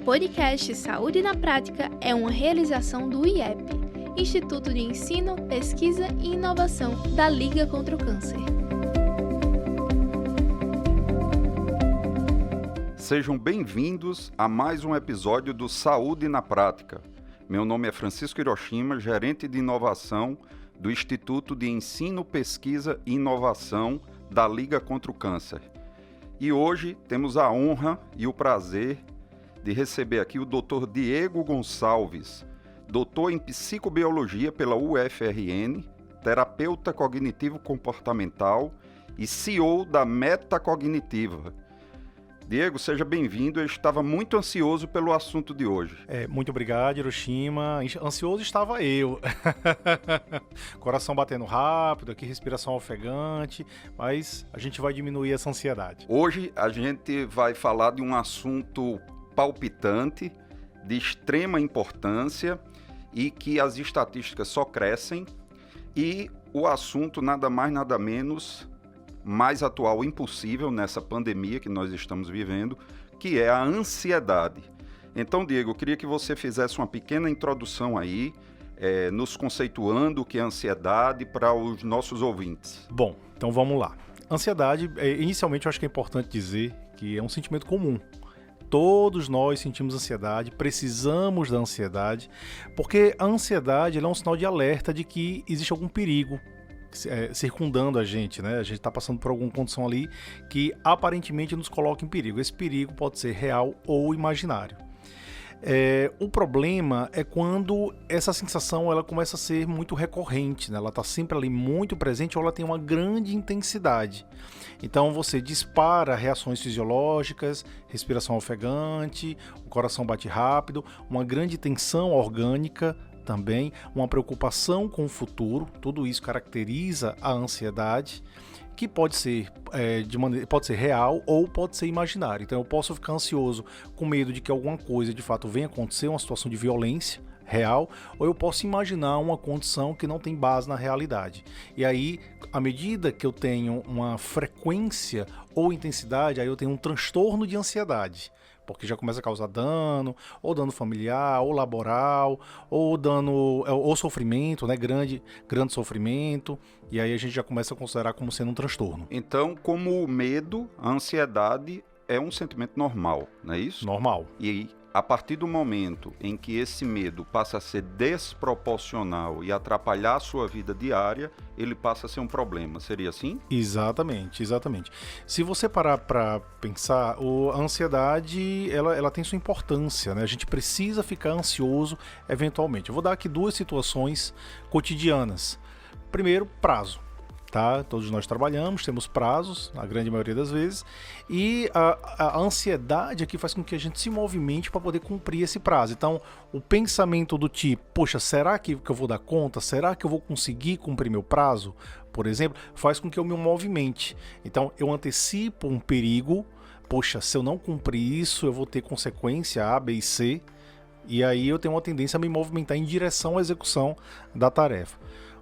podcast Saúde na Prática é uma realização do IEP, Instituto de Ensino, Pesquisa e Inovação da Liga contra o Câncer. Sejam bem-vindos a mais um episódio do Saúde na Prática. Meu nome é Francisco Hiroshima, gerente de inovação do Instituto de Ensino, Pesquisa e Inovação da Liga contra o Câncer. E hoje temos a honra e o prazer de receber aqui o Dr. Diego Gonçalves, doutor em Psicobiologia pela UFRN, terapeuta cognitivo-comportamental e CEO da Metacognitiva. Diego, seja bem-vindo. Eu estava muito ansioso pelo assunto de hoje. Muito obrigado, Hiroshima. Ansioso estava eu. Coração batendo rápido, aqui respiração ofegante, mas a gente vai diminuir essa ansiedade. Hoje a gente vai falar de um assunto palpitante, de extrema importância e que as estatísticas só crescem, e o assunto nada mais nada menos mais atual impossível nessa pandemia que nós estamos vivendo, que é a ansiedade. Então, Diego, eu queria que você fizesse uma pequena introdução aí, nos conceituando o que é ansiedade para os nossos ouvintes. Bom, então vamos lá. Ansiedade, inicialmente eu acho que é importante dizer que é um sentimento comum. Todos nós sentimos ansiedade, precisamos da ansiedade, porque a ansiedade é um sinal de alerta de que existe algum perigo circundando a gente, né? A gente está passando por alguma condição ali que aparentemente nos coloca em perigo. Esse perigo pode ser real ou imaginário. O problema é quando essa sensação ela começa a ser muito recorrente, né? Ela está sempre ali muito presente ou ela tem uma grande intensidade. Então você dispara reações fisiológicas, respiração ofegante, o coração bate rápido, uma grande tensão orgânica, também uma preocupação com o futuro. Tudo isso caracteriza a ansiedade, que pode ser pode ser real ou pode ser imaginário. Então eu posso ficar ansioso com medo de que alguma coisa de fato venha acontecer, uma situação de violência real, ou eu posso imaginar uma condição que não tem base na realidade. E aí, à medida que eu tenho uma frequência ou intensidade, aí eu tenho um transtorno de ansiedade, porque já começa a causar dano, ou dano familiar, ou laboral, ou dano, ou sofrimento, né? Grande sofrimento, e aí a gente já começa a considerar como sendo um transtorno. Então, como o medo, a ansiedade é um sentimento normal, não é isso? Normal. E a partir do momento em que esse medo passa a ser desproporcional e atrapalhar a sua vida diária, ele passa a ser um problema. Seria assim? Exatamente. Se você parar para pensar, a ansiedade ela tem sua importância, né? A gente precisa ficar ansioso eventualmente. Eu vou dar aqui duas situações cotidianas. Primeiro, prazo. Tá? Todos nós trabalhamos, temos prazos, na grande maioria das vezes, e a ansiedade aqui faz com que a gente se movimente para poder cumprir esse prazo. Então, o pensamento do tipo, poxa, será que eu vou dar conta? Será que eu vou conseguir cumprir meu prazo? Por exemplo, faz com que eu me movimente. Então, eu antecipo um perigo, poxa, se eu não cumprir isso, eu vou ter consequência A, B e C, e aí eu tenho uma tendência a me movimentar em direção à execução da tarefa.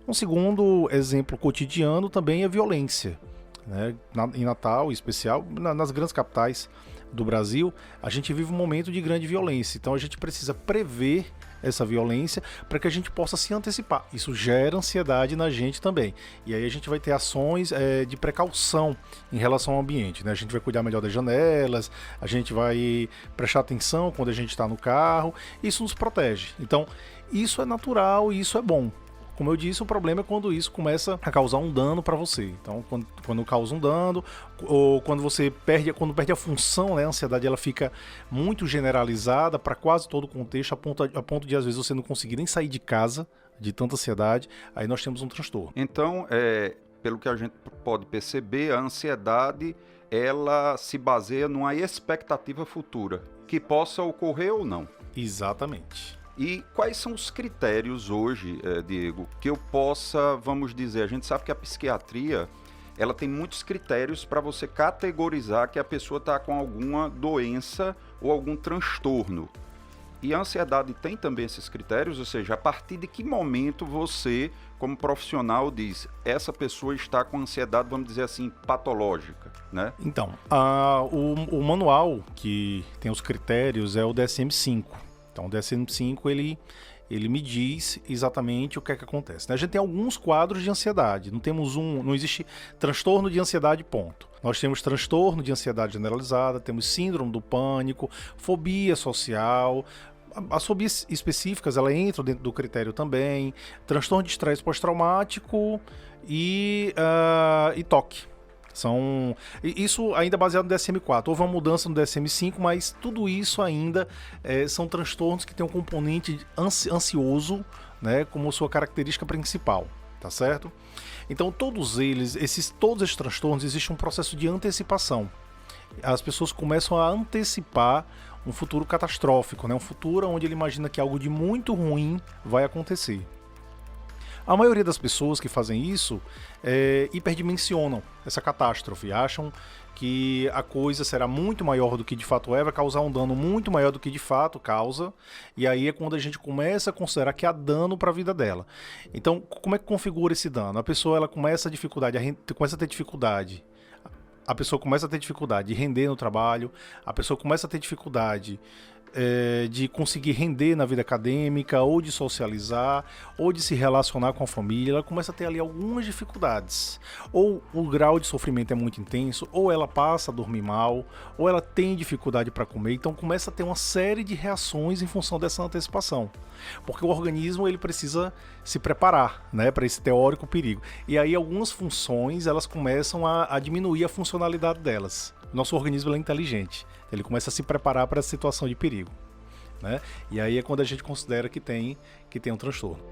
Um segundo exemplo cotidiano também é violência, né? Em Natal, em especial, nas grandes capitais do Brasil, a gente vive um momento de grande violência. Então a gente precisa prever essa violência para que a gente possa se antecipar. Isso gera ansiedade na gente também. E aí a gente vai ter ações de precaução em relação ao ambiente, né? A gente vai cuidar melhor das janelas, a gente vai prestar atenção quando a gente está no carro. Isso nos protege. Então isso é natural e isso é bom. Como eu disse, o problema é quando isso começa a causar um dano para você. Então, quando causa um dano, ou quando perde a função, né, a ansiedade ela fica muito generalizada para quase todo o contexto, a ponto de às vezes você não conseguir nem sair de casa de tanta ansiedade, aí nós temos um transtorno. Então, pelo que a gente pode perceber, a ansiedade ela se baseia numa expectativa futura, que possa ocorrer ou não. Exatamente. E quais são os critérios hoje, Diego, que eu possa, vamos dizer, a gente sabe que a psiquiatria, ela tem muitos critérios para você categorizar que a pessoa está com alguma doença ou algum transtorno. E a ansiedade tem também esses critérios, ou seja, a partir de que momento você, como profissional, diz essa pessoa está com ansiedade, vamos dizer assim, patológica, né? Então, o manual que tem os critérios é o DSM-5. Então, o DSM-5, ele me diz exatamente o que é que acontece, né? A gente tem alguns quadros de ansiedade, não existe transtorno de ansiedade, ponto. Nós temos transtorno de ansiedade generalizada, temos síndrome do pânico, fobia social. As fobias específicas, ela entra dentro do critério também, transtorno de estresse pós-traumático e TOC. Isso ainda baseado no DSM-4. Houve uma mudança no DSM-5, mas tudo isso ainda são transtornos que têm um componente ansioso, né, como sua característica principal, tá certo? Então todos esses transtornos, existe um processo de antecipação. As pessoas começam a antecipar um futuro catastrófico, né? Um futuro onde ele imagina que algo de muito ruim vai acontecer. A maioria das pessoas que fazem isso hiperdimensionam essa catástrofe, acham que a coisa será muito maior do que de fato é, vai causar um dano muito maior do que de fato causa, e aí é quando a gente começa a considerar que há dano para a vida dela. Então, como é que configura esse dano? A pessoa ela começa a ter dificuldade. A pessoa começa a ter dificuldade de render no trabalho, a pessoa começa a ter dificuldade de conseguir render na vida acadêmica, ou de socializar, ou de se relacionar com a família. Ela começa a ter ali algumas dificuldades. Ou o grau de sofrimento é muito intenso, ou ela passa a dormir mal, ou ela tem dificuldade para comer. Então começa a ter uma série de reações em função dessa antecipação. Porque o organismo ele precisa se preparar, né, para esse teórico perigo. E aí algumas funções elas começam a diminuir a funcionalidade delas. Nosso organismo é inteligente. Ele começa a se preparar para essa situação de perigo, né? E aí é quando a gente considera que tem um transtorno.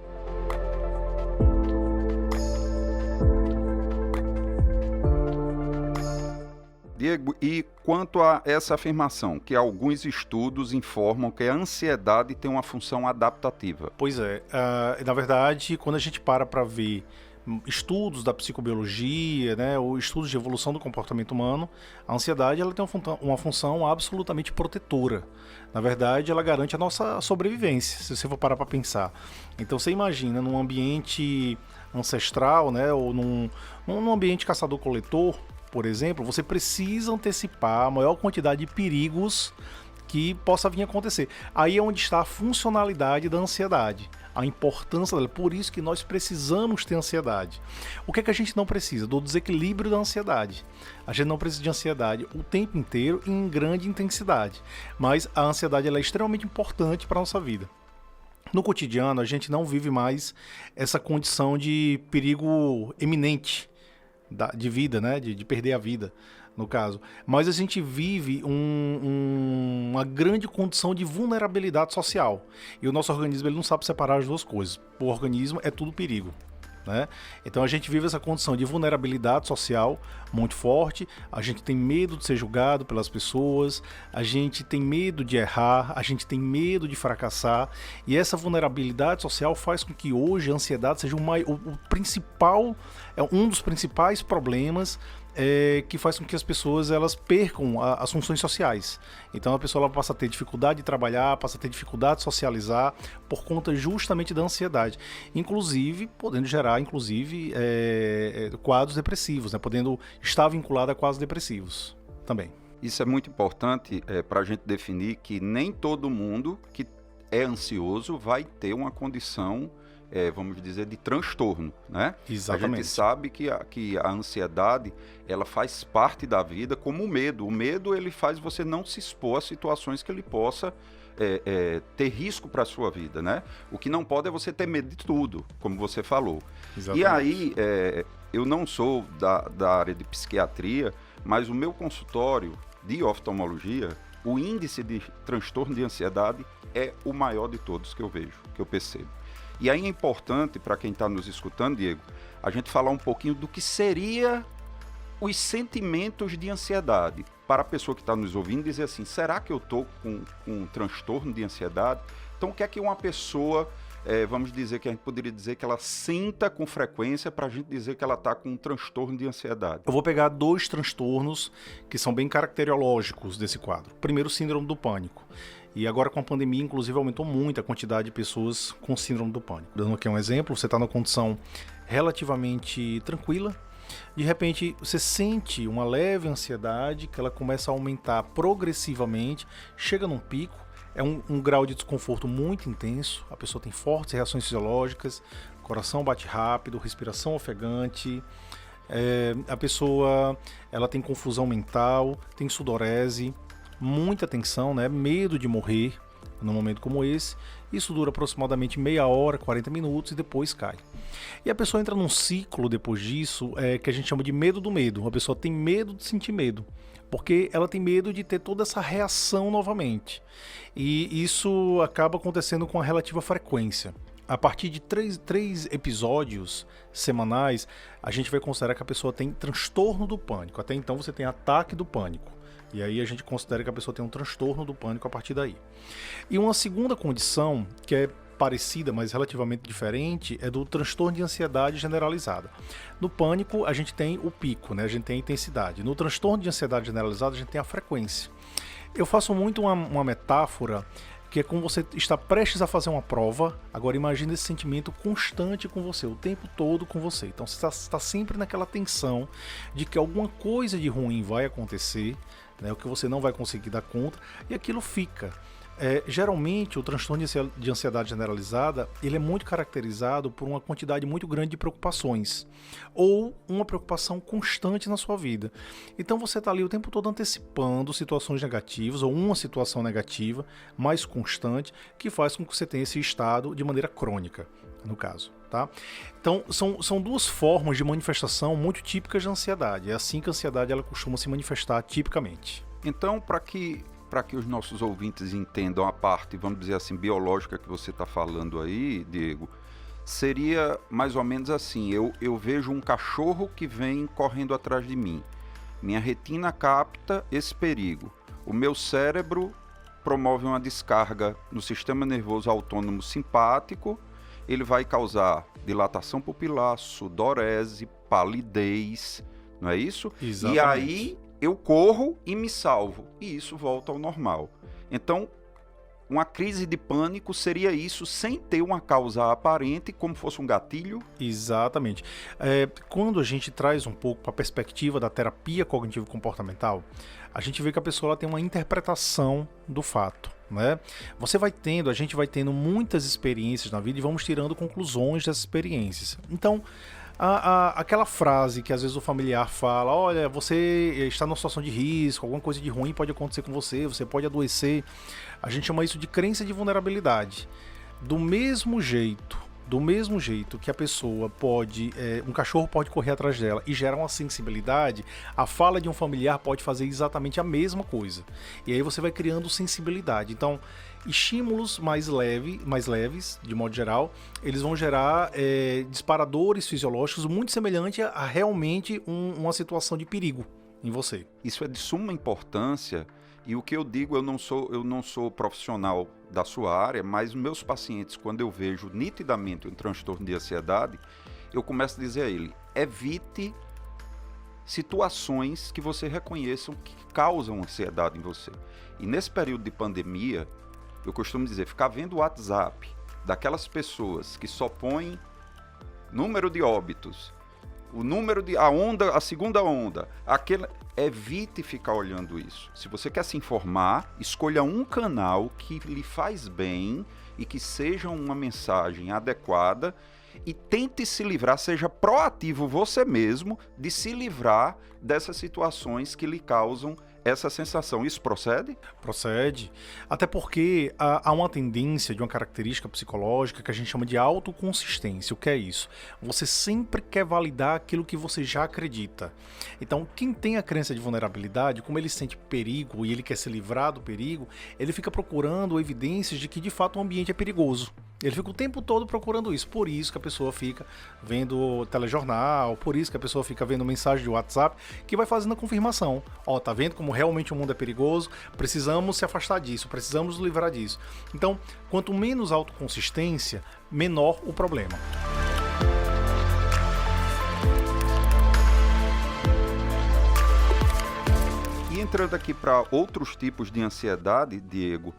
Diego, e quanto a essa afirmação, que alguns estudos informam que a ansiedade tem uma função adaptativa? Pois é, na verdade, quando a gente para ver estudos da psicobiologia, né, ou estudos de evolução do comportamento humano, a ansiedade ela tem uma função absolutamente protetora. Na verdade, ela garante a nossa sobrevivência, se você for parar para pensar. Então, você imagina num ambiente ancestral, né, ou num ambiente caçador-coletor, por exemplo, você precisa antecipar a maior quantidade de perigos que possa vir a acontecer. Aí é onde está a funcionalidade da ansiedade, a importância dela. Por isso que nós precisamos ter ansiedade. O que é que a gente não precisa? Do desequilíbrio da ansiedade. A gente não precisa de ansiedade o tempo inteiro e em grande intensidade. Mas a ansiedade ela é extremamente importante para a nossa vida. No cotidiano, a gente não vive mais essa condição de perigo iminente de vida, né? De perder a vida, no caso. Mas a gente vive uma grande condição de vulnerabilidade social. E o nosso organismo ele não sabe separar as duas coisas. O organismo é tudo perigo, né? Então a gente vive essa condição de vulnerabilidade social muito forte, a gente tem medo de ser julgado pelas pessoas, a gente tem medo de errar, a gente tem medo de fracassar, e essa vulnerabilidade social faz com que hoje a ansiedade seja um dos principais problemas que faz com que as pessoas elas percam as funções sociais. Então a pessoa ela passa a ter dificuldade de trabalhar, passa a ter dificuldade de socializar por conta justamente da ansiedade. Inclusive, podendo gerar quadros depressivos, né? Podendo estar vinculado a quadros depressivos também. Isso é muito importante para a gente definir que nem todo mundo que é ansioso vai ter uma condição vamos dizer, de transtorno, né? Exatamente. A gente sabe que a ansiedade, ela faz parte da vida como o medo. O medo, ele faz você não se expor a situações que ele possa ter risco para a sua vida, né? O que não pode é você ter medo de tudo, como você falou. Exatamente. E aí, eu não sou da área de psiquiatria, mas o meu consultório de oftalmologia, o índice de transtorno de ansiedade é o maior de todos que eu vejo, que eu percebo. E aí é importante, para quem está nos escutando, Diego, a gente falar um pouquinho do que seria os sentimentos de ansiedade. Para a pessoa que está nos ouvindo, dizer assim, será que eu estou com um transtorno de ansiedade? Então, o que é que uma pessoa, vamos dizer, que a gente poderia dizer que ela sinta com frequência para a gente dizer que ela está com um transtorno de ansiedade? Eu vou pegar 2 transtornos que são bem caracteriológicos desse quadro. Primeiro, síndrome do pânico. E agora com a pandemia, inclusive, aumentou muito a quantidade de pessoas com síndrome do pânico. Dando aqui um exemplo, você está numa condição relativamente tranquila, de repente você sente uma leve ansiedade que ela começa a aumentar progressivamente, chega num pico, é um grau de desconforto muito intenso, a pessoa tem fortes reações fisiológicas, coração bate rápido, respiração ofegante, a pessoa ela tem confusão mental, tem sudorese, muita tensão, né? Medo de morrer num momento como esse. Isso dura aproximadamente meia hora, 40 minutos e depois cai. E a pessoa entra num ciclo depois disso que a gente chama de medo do medo. A pessoa tem medo de sentir medo, porque ela tem medo de ter toda essa reação novamente. E isso acaba acontecendo com a relativa frequência. A partir de três episódios semanais, a gente vai considerar que a pessoa tem transtorno do pânico. Até então você tem ataque do pânico. E aí a gente considera que a pessoa tem um transtorno do pânico a partir daí. E uma segunda condição, que é parecida, mas relativamente diferente, é do transtorno de ansiedade generalizada. No pânico, a gente tem o pico, né? A gente tem a intensidade. No transtorno de ansiedade generalizada, a gente tem a frequência. Eu faço muito uma metáfora que é como você está prestes a fazer uma prova, agora imagine esse sentimento constante com você, o tempo todo com você. Então você está sempre naquela tensão de que alguma coisa de ruim vai acontecer, né, o que você não vai conseguir dar conta, e aquilo fica. Geralmente o transtorno de ansiedade generalizada ele é muito caracterizado por uma quantidade muito grande de preocupações ou uma preocupação constante na sua vida. Então você está ali o tempo todo antecipando situações negativas ou uma situação negativa mais constante que faz com que você tenha esse estado de maneira crônica, no caso. Tá? Então são duas formas de manifestação muito típicas de ansiedade. É assim que a ansiedade ela costuma se manifestar tipicamente. Então, para que os nossos ouvintes entendam a parte, vamos dizer assim, biológica que você está falando aí, Diego, seria mais ou menos assim, eu vejo um cachorro que vem correndo atrás de mim, minha retina capta esse perigo, o meu cérebro promove uma descarga no sistema nervoso autônomo simpático, ele vai causar dilatação pupilar, sudorese, palidez, não é isso? Exatamente. E aí eu corro e me salvo, e isso volta ao normal. Então, uma crise de pânico seria isso, sem ter uma causa aparente, como fosse um gatilho? Exatamente. Quando a gente traz um pouco para a perspectiva da terapia cognitivo-comportamental, a gente vê que a pessoa ela tem uma interpretação do fato. Né? A gente vai tendo muitas experiências na vida e vamos tirando conclusões dessas experiências. Então, aquela frase que às vezes o familiar fala, olha, você está numa situação de risco, alguma coisa de ruim pode acontecer com você, você pode adoecer. A gente chama isso de crença de vulnerabilidade. Do mesmo jeito que a pessoa pode, um cachorro pode correr atrás dela e gerar uma sensibilidade, a fala de um familiar pode fazer exatamente a mesma coisa. E aí você vai criando sensibilidade. Então, estímulos mais leves, de modo geral, eles vão gerar disparadores fisiológicos muito semelhantes a realmente uma situação de perigo em você. Isso é de suma importância. E o que eu digo, eu não sou profissional da sua área, mas meus pacientes, quando eu vejo nitidamente um transtorno de ansiedade, eu começo a dizer a ele, evite situações que você reconheçam que causam ansiedade em você. E nesse período de pandemia, eu costumo dizer, ficar vendo o WhatsApp daquelas pessoas que só põem número de óbitos, o número de a segunda onda, evite ficar olhando isso. Se você quer se informar, escolha um canal que lhe faz bem e que seja uma mensagem adequada e tente se livrar, seja proativo você mesmo de se livrar dessas situações que lhe causam essa sensação. Isso procede? Procede. Até porque há uma tendência de uma característica psicológica que a gente chama de autoconsistência. O que é isso? Você sempre quer validar aquilo que você já acredita. Então, quem tem a crença de vulnerabilidade, como ele sente perigo e ele quer se livrar do perigo, ele fica procurando evidências de que, de fato, o ambiente é perigoso. Ele fica o tempo todo procurando isso. Por isso que a pessoa fica vendo telejornal, por isso que a pessoa fica vendo mensagem de WhatsApp, que vai fazendo a confirmação. Tá vendo como realmente o mundo é perigoso? Precisamos se afastar disso, precisamos nos livrar disso. Então, quanto menos autoconsistência, menor o problema. E entrando aqui para outros tipos de ansiedade, Diego,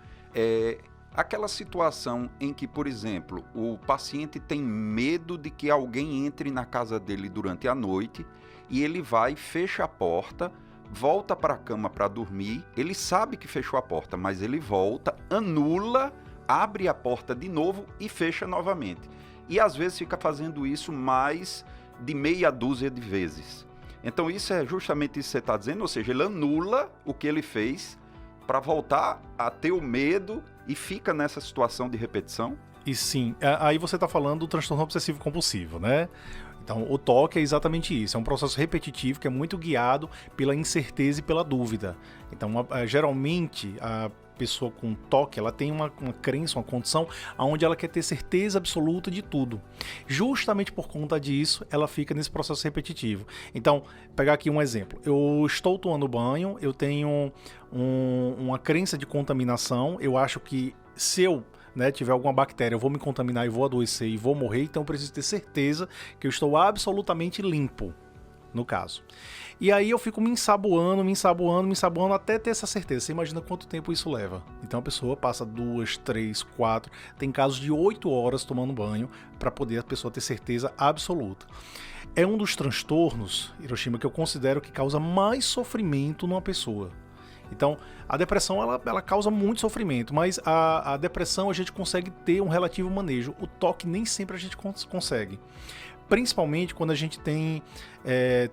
Aquela situação em que, por exemplo, o paciente tem medo de que alguém entre na casa dele durante a noite e ele vai, fecha a porta, volta para a cama para dormir, ele sabe que fechou a porta, mas ele volta, anula, abre a porta de novo e fecha novamente. E às vezes fica fazendo isso mais de meia dúzia de vezes. Então isso é justamente isso que você está dizendo, ou seja, ele anula o que ele fez para voltar a ter o medo e fica nessa situação de repetição? E sim, aí você está falando do transtorno obsessivo compulsivo, né? Então, o TOC é exatamente isso, é um processo repetitivo que é muito guiado pela incerteza e pela dúvida. Então, geralmente, a pessoa com TOC, ela tem uma crença, uma condição onde ela quer ter certeza absoluta de tudo. Justamente por conta disso, ela fica nesse processo repetitivo. Então, pegar aqui um exemplo. Eu estou tomando banho, eu tenho uma crença de contaminação, eu acho que se eu tiver alguma bactéria, eu vou me contaminar e vou adoecer e vou morrer, então eu preciso ter certeza que eu estou absolutamente limpo, no caso. E aí eu fico me ensaboando até ter essa certeza. Você imagina quanto tempo isso leva. Então a pessoa passa 2, 3, 4, tem casos de 8 horas tomando banho para poder a pessoa ter certeza absoluta. É um dos transtornos, Hiroshima, que eu considero que causa mais sofrimento numa pessoa. Então, a depressão ela causa muito sofrimento, mas a depressão a gente consegue ter um relativo manejo. O TOC nem sempre a gente consegue. Principalmente quando a gente tem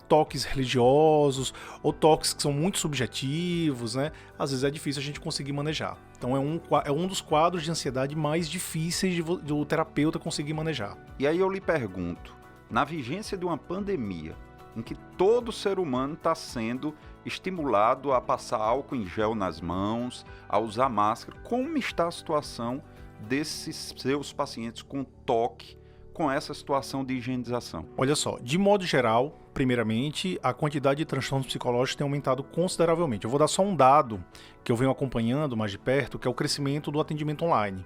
toques religiosos ou toques que são muito subjetivos, né? Às vezes é difícil a gente conseguir manejar. Então é um dos quadros de ansiedade mais difíceis do terapeuta conseguir manejar. E aí eu lhe pergunto, na vigência de uma pandemia, em que todo ser humano está sendo estimulado a passar álcool em gel nas mãos, a usar máscara, como está a situação desses seus pacientes com TOC, com essa situação de higienização? Olha só, de modo geral, primeiramente, a quantidade de transtornos psicológicos tem aumentado consideravelmente. Eu vou dar só um dado que eu venho acompanhando mais de perto, que é o crescimento do atendimento online.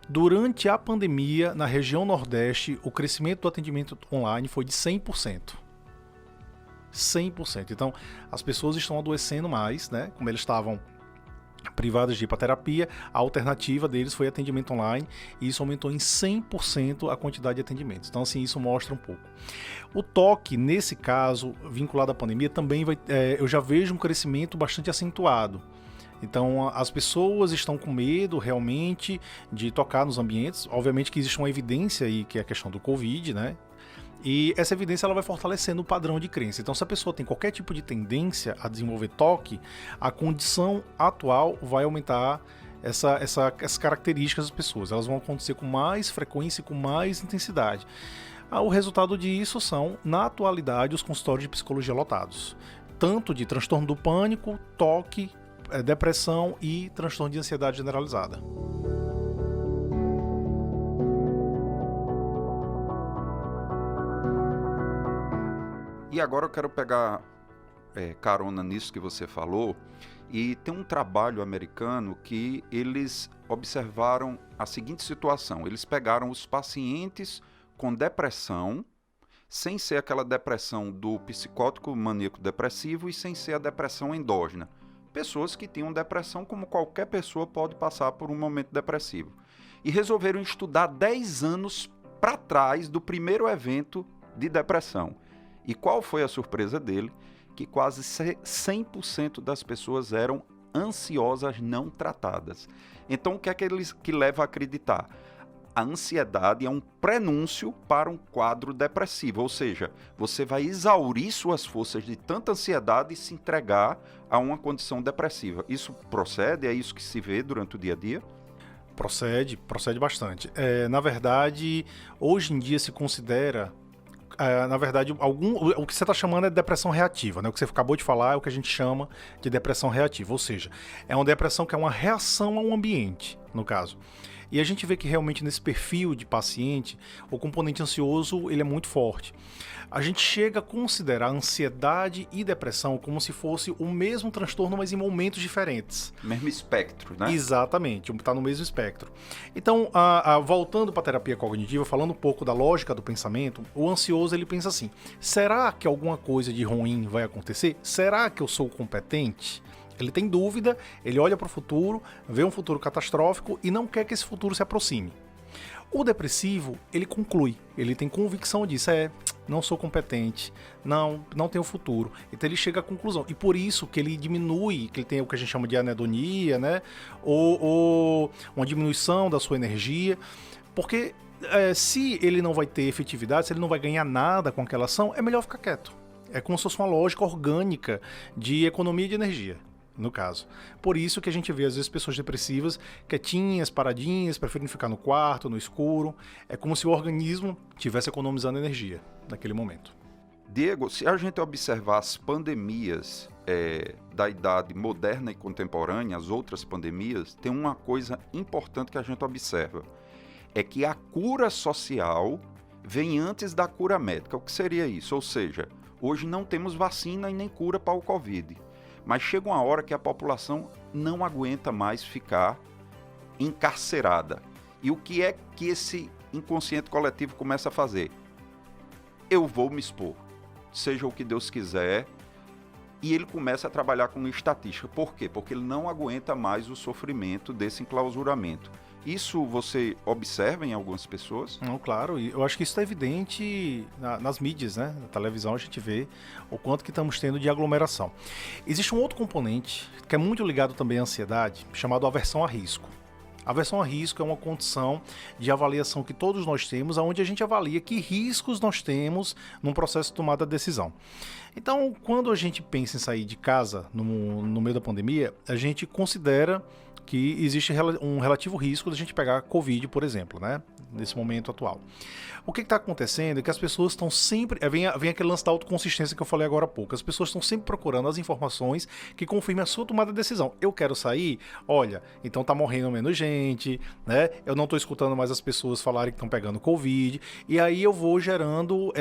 Durante a pandemia, na região Nordeste, o crescimento do atendimento online foi de 100%. 100%. Então, as pessoas estão adoecendo mais, né? Como eles estavam privadas de ir para terapia, a alternativa deles foi atendimento online e isso aumentou em 100% a quantidade de atendimentos. Então, assim, isso mostra um pouco. O TOC, nesse caso, vinculado à pandemia, também eu já vejo um crescimento bastante acentuado. Então, as pessoas estão com medo realmente de tocar nos ambientes. Obviamente que existe uma evidência aí, que é a questão do Covid, né? E essa evidência ela vai fortalecendo o padrão de crença. Então, se a pessoa tem qualquer tipo de tendência a desenvolver TOC, a condição atual vai aumentar essas características das pessoas. Elas vão acontecer com mais frequência e com mais intensidade. O resultado disso são, na atualidade, os consultórios de psicologia lotados. Tanto de transtorno do pânico, TOC, depressão e transtorno de ansiedade generalizada. E agora eu quero pegar carona nisso que você falou, e tem um trabalho americano que eles observaram a seguinte situação: eles pegaram os pacientes com depressão, sem ser aquela depressão do psicótico maníaco depressivo e sem ser a depressão endógena. Pessoas que tinham depressão, como qualquer pessoa pode passar por um momento depressivo. E resolveram estudar 10 anos para trás do primeiro evento de depressão. E qual foi a surpresa dele? Que quase 100% das pessoas eram ansiosas não tratadas. Então, o que é que leva a acreditar? A ansiedade é um prenúncio para um quadro depressivo, ou seja, você vai exaurir suas forças de tanta ansiedade e se entregar a uma condição depressiva. Isso procede? É isso que se vê durante o dia a dia? Procede bastante. Na verdade, hoje em dia se considera... na verdade, o que você está chamando é de depressão reativa, né? O que você acabou de falar é o que a gente chama de depressão reativa, ou seja, é uma depressão que é uma reação ao ambiente, no caso. E a gente vê que realmente nesse perfil de paciente, o componente ansioso ele é muito forte. A gente chega a considerar ansiedade e depressão como se fosse o mesmo transtorno, mas em momentos diferentes. Mesmo espectro, né? Exatamente, está no mesmo espectro. Então, voltando para a terapia cognitiva, falando um pouco da lógica do pensamento, o ansioso ele pensa assim: será que alguma coisa de ruim vai acontecer? Será que eu sou competente? Ele tem dúvida, ele olha para o futuro, vê um futuro catastrófico e não quer que esse futuro se aproxime. O depressivo, ele conclui, ele tem convicção disso, não sou competente, não tenho futuro. Então ele chega à conclusão. E por isso que ele diminui, que ele tem o que a gente chama de anedonia, né? Ou uma diminuição da sua energia. Porque se ele não vai ter efetividade, se ele não vai ganhar nada com aquela ação, é melhor ficar quieto. É como se fosse uma lógica orgânica de economia de energia, no caso. Por isso que a gente vê, às vezes, pessoas depressivas, quietinhas, paradinhas, preferem ficar no quarto, no escuro. É como se o organismo estivesse economizando energia naquele momento. Diego, se a gente observar as pandemias da idade moderna e contemporânea, as outras pandemias, tem uma coisa importante que a gente observa. É que a cura social vem antes da cura médica. O que seria isso? Ou seja, hoje não temos vacina e nem cura para o Covid. Mas chega uma hora que a população não aguenta mais ficar encarcerada. E o que é que esse inconsciente coletivo começa a fazer? Eu vou me expor, seja o que Deus quiser, e ele começa a trabalhar com estatística. Por quê? Porque ele não aguenta mais o sofrimento desse enclausuramento. Isso você observa em algumas pessoas? Não, claro, e eu acho que isso é evidente nas mídias, né? Na televisão a gente vê o quanto que estamos tendo de aglomeração. Existe um outro componente que é muito ligado também à ansiedade, chamado aversão a risco. Aversão a risco é uma condição de avaliação que todos nós temos, onde a gente avalia que riscos nós temos num processo de tomada de decisão. Então, quando a gente pensa em sair de casa no meio da pandemia, a gente considera que existe um relativo risco de a gente pegar Covid, por exemplo, né? Nesse momento atual. O que está acontecendo é que as pessoas estão sempre... Vem aquele lance da autoconsistência que eu falei agora há pouco. As pessoas estão sempre procurando as informações que confirmem a sua tomada de decisão. Eu quero sair? Olha, então tá morrendo menos gente, né? Eu não estou escutando mais as pessoas falarem que estão pegando Covid. E aí eu vou gerando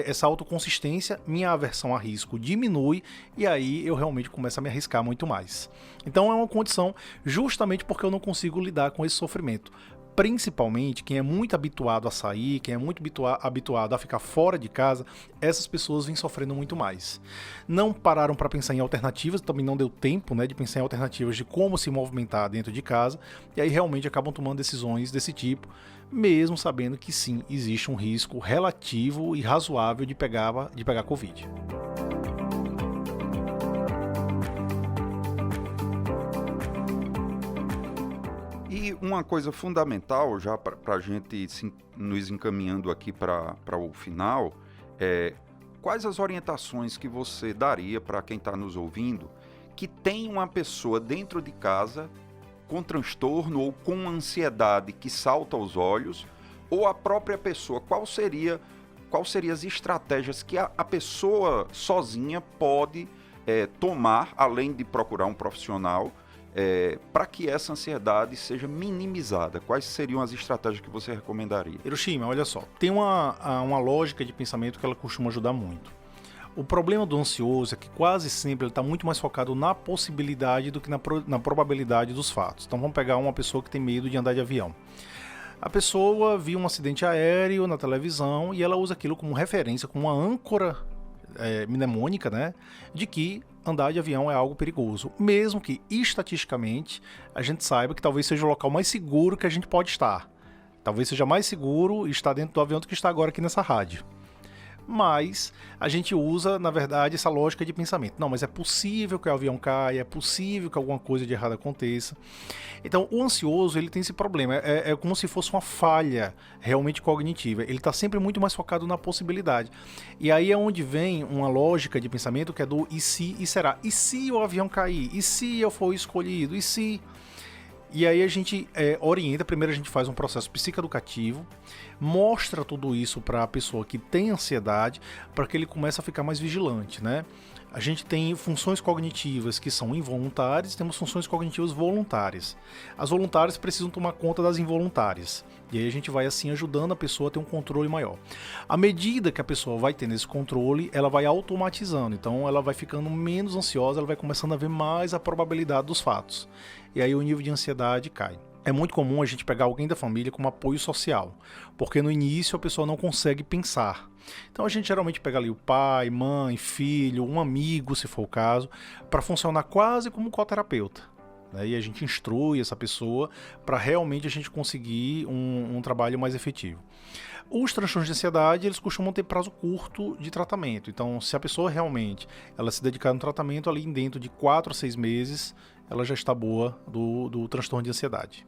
essa autoconsistência, minha aversão a risco diminui e aí eu realmente começo a me arriscar muito mais. Então é uma condição justamente porque eu não consigo lidar com esse sofrimento. Principalmente quem é muito habituado a sair, quem é muito habituado a ficar fora de casa, essas pessoas vêm sofrendo muito mais. Não pararam para pensar em alternativas, também não deu tempo, né, de pensar em alternativas de como se movimentar dentro de casa, e aí realmente acabam tomando decisões desse tipo, mesmo sabendo que sim, existe um risco relativo e razoável de pegar Covid. E uma coisa fundamental, já para a gente nos encaminhando aqui para o final, quais as orientações que você daria para quem está nos ouvindo que tem uma pessoa dentro de casa com transtorno ou com ansiedade que salta aos olhos, ou a própria pessoa, quais seriam as estratégias que a pessoa sozinha pode tomar, além de procurar um profissional, para que essa ansiedade seja minimizada? Quais seriam as estratégias que você recomendaria? Hiroshima, olha só, tem uma lógica de pensamento que ela costuma ajudar muito. O problema do ansioso é que quase sempre ele está muito mais focado na possibilidade do que na probabilidade dos fatos. Então vamos pegar uma pessoa que tem medo de andar de avião. A pessoa viu um acidente aéreo na televisão e ela usa aquilo como referência, como uma âncora mnemônica, né, de que andar de avião é algo perigoso, mesmo que estatisticamente a gente saiba que talvez seja o local mais seguro que a gente pode estar. Talvez seja mais seguro estar dentro do avião do que estar agora aqui nessa rádio. Mas a gente usa, na verdade, essa lógica de pensamento. Não, mas é possível que o avião caia, é possível que alguma coisa de errado aconteça. Então, o ansioso, ele tem esse problema. É como se fosse uma falha realmente cognitiva. Ele está sempre muito mais focado na possibilidade. E aí é onde vem uma lógica de pensamento que é do e se e será. E se o avião cair? E se eu for escolhido? E se... E aí a gente orienta, primeiro a gente faz um processo psicoeducativo, mostra tudo isso para a pessoa que tem ansiedade, para que ele comece a ficar mais vigilante, né? A gente tem funções cognitivas que são involuntárias e temos funções cognitivas voluntárias. As voluntárias precisam tomar conta das involuntárias. E aí a gente vai assim ajudando a pessoa a ter um controle maior. À medida que a pessoa vai tendo esse controle, ela vai automatizando. Então ela vai ficando menos ansiosa, ela vai começando a ver mais a probabilidade dos fatos. E aí o nível de ansiedade cai. é muito comum a gente pegar alguém da família como apoio social, porque no início a pessoa não consegue pensar. Então a gente geralmente pega ali o pai, mãe, filho, um amigo, se for o caso, para funcionar quase como coterapeuta. E a gente instrui essa pessoa para realmente a gente conseguir um trabalho mais efetivo. Os transtornos de ansiedade, eles costumam ter prazo curto de tratamento. Então, se a pessoa realmente ela se dedicar no tratamento, ali dentro de 4 a 6 meses, ela já está boa do transtorno de ansiedade.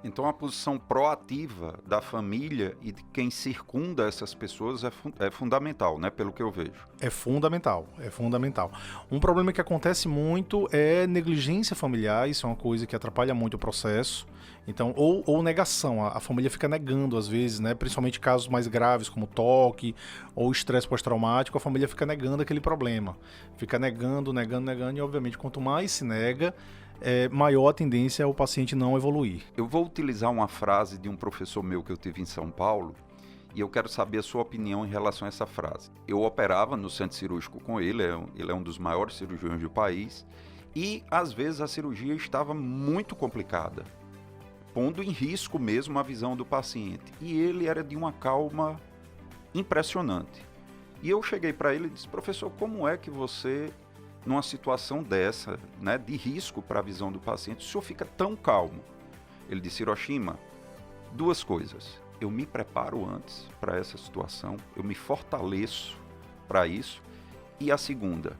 Então, a posição proativa da família e de quem circunda essas pessoas é fundamental, né? Pelo que eu vejo. É fundamental. Um problema que acontece muito é negligência familiar, isso é uma coisa que atrapalha muito o processo. Então, ou negação, a família fica negando às vezes, né? Principalmente casos mais graves como toque ou estresse pós-traumático, a família fica negando aquele problema. Fica negando, e obviamente quanto mais se nega, maior a tendência é o paciente não evoluir. Eu vou utilizar uma frase de um professor meu que eu tive em São Paulo e eu quero saber a sua opinião em relação a essa frase. Eu operava no centro cirúrgico com ele é um dos maiores cirurgiões do país e às vezes a cirurgia estava muito complicada, pondo em risco mesmo a visão do paciente. E ele era de uma calma impressionante. E eu cheguei para ele e disse: professor, como é que você, numa situação dessa, né, de risco para a visão do paciente, o senhor fica tão calmo? Ele disse: Hiroshima, 2 coisas. Eu me preparo antes para essa situação, eu me fortaleço para isso. E a segunda,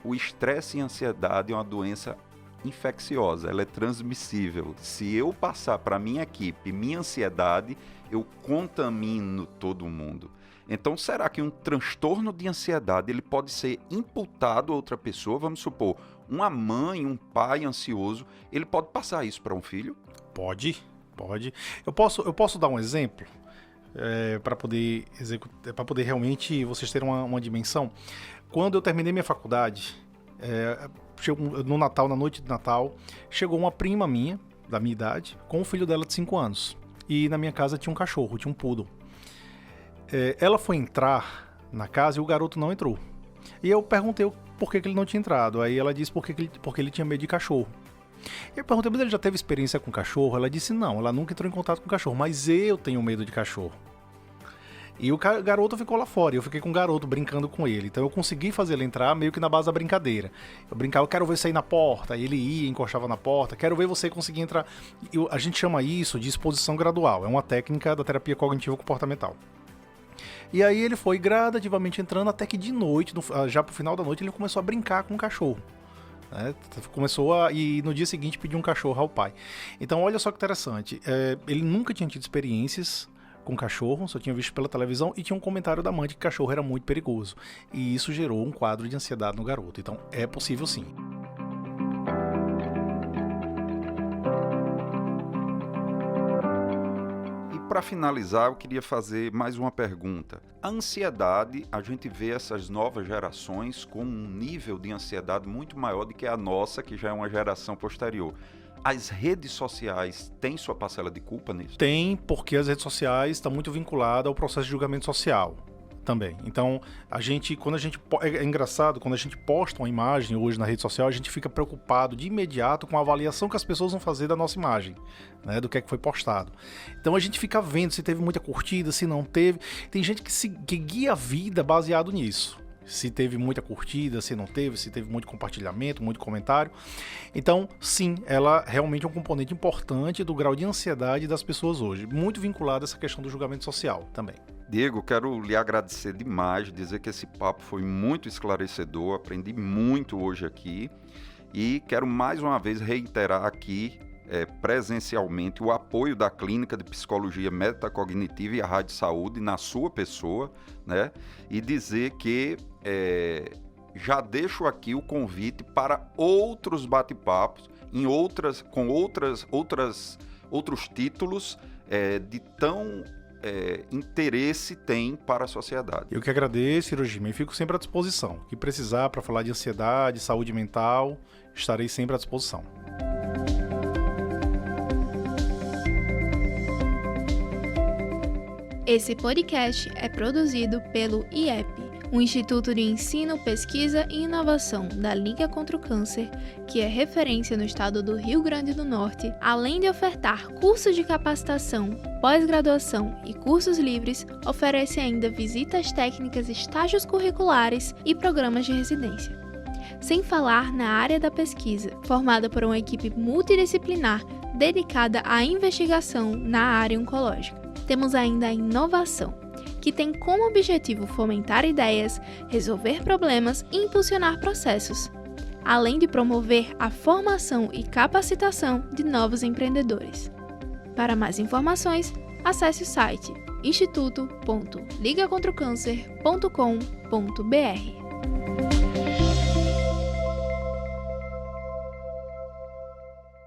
o estresse e a ansiedade é uma doença infecciosa, ela é transmissível. Se eu passar para minha equipe minha ansiedade, eu contamino todo mundo. Então, será que um transtorno de ansiedade ele pode ser imputado a outra pessoa? Vamos supor, uma mãe, um pai ansioso, ele pode passar isso para um filho? Pode. Eu posso dar um exemplo para poder realmente vocês terem uma dimensão. Quando eu terminei minha faculdade, no Natal, na noite de Natal, chegou uma prima minha, da minha idade, com o filho dela de 5 anos. E na minha casa tinha um cachorro, tinha um poodle. Ela foi entrar na casa e o garoto não entrou. E eu perguntei por que ele não tinha entrado. Aí ela disse porque ele tinha medo de cachorro. Eu perguntei, mas ele já teve experiência com cachorro? Ela disse não, ela nunca entrou em contato com cachorro, mas eu tenho medo de cachorro. E o garoto ficou lá fora, e eu fiquei com o garoto brincando com ele. Então eu consegui fazer ele entrar meio que na base da brincadeira. Eu brincava, eu quero ver você ir na porta, e ele ia, encostava na porta, quero ver você conseguir entrar. A gente chama isso de exposição gradual, é uma técnica da terapia cognitivo-comportamental. E aí ele foi gradativamente entrando até que de noite, já pro final da noite, ele começou a brincar com o cachorro. E no dia seguinte pediu um cachorro ao pai. Então olha só que interessante, ele nunca tinha tido experiências com cachorro, só tinha visto pela televisão e tinha um comentário da mãe de que cachorro era muito perigoso. E isso gerou um quadro de ansiedade no garoto. Então é possível sim. Para finalizar, eu queria fazer mais uma pergunta. A ansiedade, a gente vê essas novas gerações com um nível de ansiedade muito maior do que a nossa, que já é uma geração posterior. As redes sociais têm sua parcela de culpa nisso? Tem, porque as redes sociais estão muito vinculadas ao processo de julgamento social também. Então, é engraçado, quando a gente posta uma imagem hoje na rede social, a gente fica preocupado de imediato com a avaliação que as pessoas vão fazer da nossa imagem, né, do que é que foi postado. Então a gente fica vendo se teve muita curtida, se não teve. Tem gente que guia a vida baseado nisso. Se teve muita curtida, se não teve, se teve muito compartilhamento, muito comentário. Então, sim, ela realmente é um componente importante do grau de ansiedade das pessoas hoje, muito vinculado a essa questão do julgamento social também. Diego, quero lhe agradecer demais, dizer que esse papo foi muito esclarecedor, aprendi muito hoje aqui e quero mais uma vez reiterar aqui presencialmente o apoio da Clínica de Psicologia Metacognitiva e a Rádio Saúde na sua pessoa, né? E dizer que já deixo aqui o convite para outros bate-papos com outros títulos de tão interesse tem para a sociedade. Eu que agradeço, Hiroshima, e fico sempre à disposição. O que precisar para falar de ansiedade, saúde mental, estarei sempre à disposição. Esse podcast é produzido pelo IEP, O Instituto de Ensino, Pesquisa e Inovação da Liga contra o Câncer, que é referência no estado do Rio Grande do Norte, além de ofertar cursos de capacitação, pós-graduação e cursos livres, oferece ainda visitas técnicas, estágios curriculares e programas de residência. Sem falar na área da pesquisa, formada por uma equipe multidisciplinar dedicada à investigação na área oncológica. Temos ainda a inovação, que tem como objetivo fomentar ideias, resolver problemas e impulsionar processos, além de promover a formação e capacitação de novos empreendedores. Para mais informações, acesse o site instituto.ligacontraocâncer.com.br.